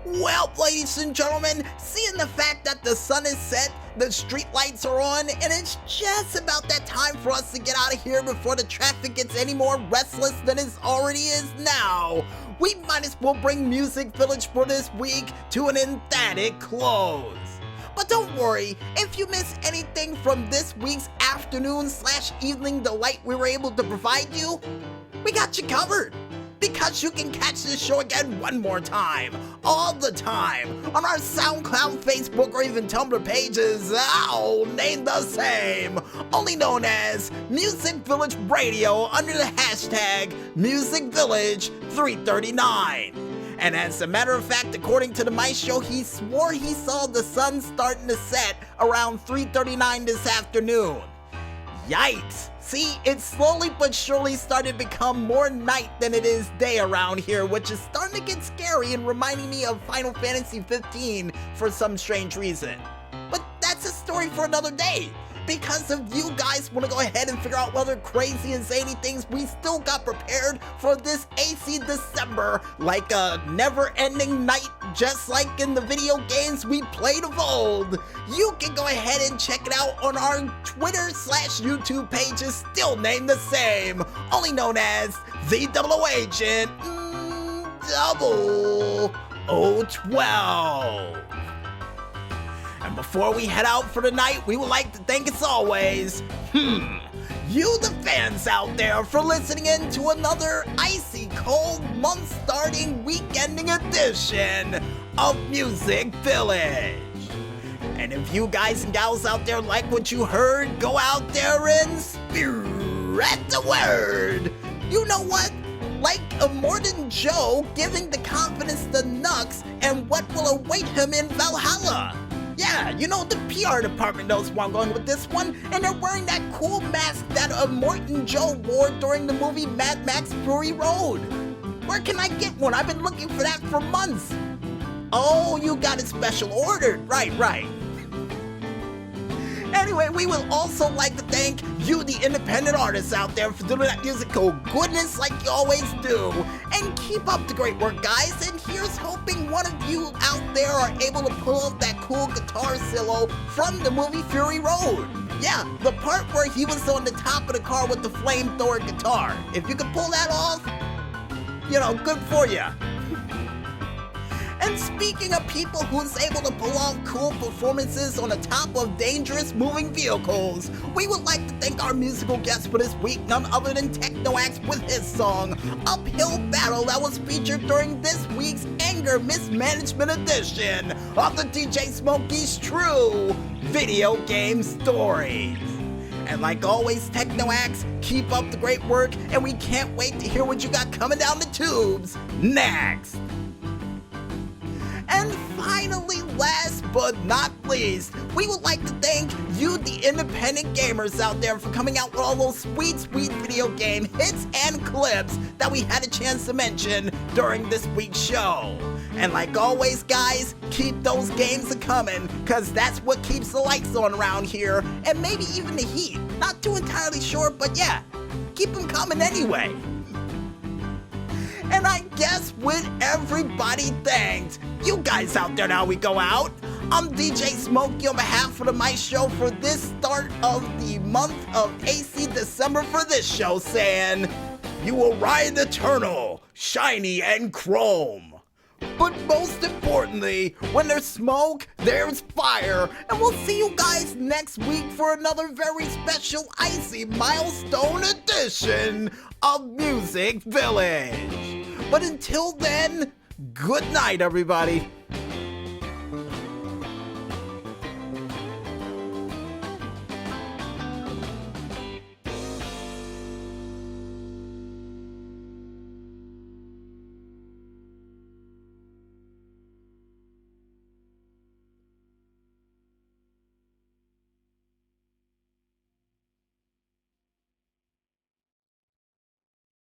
Well, ladies and gentlemen, seeing the fact that the sun is set, the street lights are on, and it's just about that time for us to get out of here before the traffic gets any more restless than it already is now, we might as well bring Music Village for this week to an emphatic close. But don't worry, if you miss anything from this week's afternoon/evening delight we were able to provide you, we got you covered. Because you can catch this show again one more time, all the time, on our SoundCloud, Facebook, or even Tumblr pages, all named the same, only known as MusicVillageRadio under the hashtag MusicVillage339. And as a matter of fact, according to the Maestro, he swore he saw the sun starting to set around 3:39 this afternoon. Yikes! See, it slowly but surely started to become more night than it is day around here, which is starting to get scary and reminding me of Final Fantasy 15 for some strange reason. But that's a story for another day. Because if you guys want to go ahead and figure out what other crazy and zany things we still got prepared for this AC December, like a never-ending night just like in the video games we played of old, you can go ahead and check it out on our Twitter/YouTube pages, still named the same, only known as the Double Agent 0012. And before we head out for the night, we would like to thank, as always, you the fans out there for listening in to another icy cold month-starting weekending edition of Music Village. And if you guys and gals out there like what you heard, go out there and spread the word. You know what? Like Immortan Joe giving the confidence to Nux and what will await him in Valhalla. Yeah, you know, the PR department knows where I'm going with this one, and they're wearing that cool mask that Immortan Joe wore during the movie Mad Max Fury Road. Where can I get one? I've been looking for that for months. Oh, you got it special ordered. Right. Anyway, we would also like to thank you, the independent artists out there, for doing that musical goodness like you always do. And keep up the great work, guys. And here's hoping one of you out there are able to pull off that cool guitar solo from the movie Fury Road. Yeah, the part where he was on the top of the car with the flamethrower guitar. If you can pull that off, you know, good for you. And speaking of people who's able to pull off cool performances on the top of dangerous moving vehicles, we would like to thank our musical guest for this week, none other than Technoax with his song, Uphill Battle, that was featured during this week's Anger Mismanagement edition of the DJ Smokey's True Video Game Stories. And like always, Technoax, keep up the great work, and we can't wait to hear what you got coming down the tubes next. And finally, last but not least, we would like to thank you, the independent gamers out there, for coming out with all those sweet video game hits and clips that we had a chance to mention during this week's show. And like always, guys, keep those games a-coming, cause that's what keeps the lights on around here, and maybe even the heat. Not too entirely sure, but yeah, keep them coming anyway. And I guess with everybody thanked, you guys out there, now we go out. I'm DJ Smokey on behalf of the Maestro for this start of the month of AC December for this show, saying, you will ride eternal, shiny and chrome. But most importantly, when there's smoke, there's fire. And we'll see you guys next week for another very special icy milestone edition of Music Village. But until then, good night, everybody.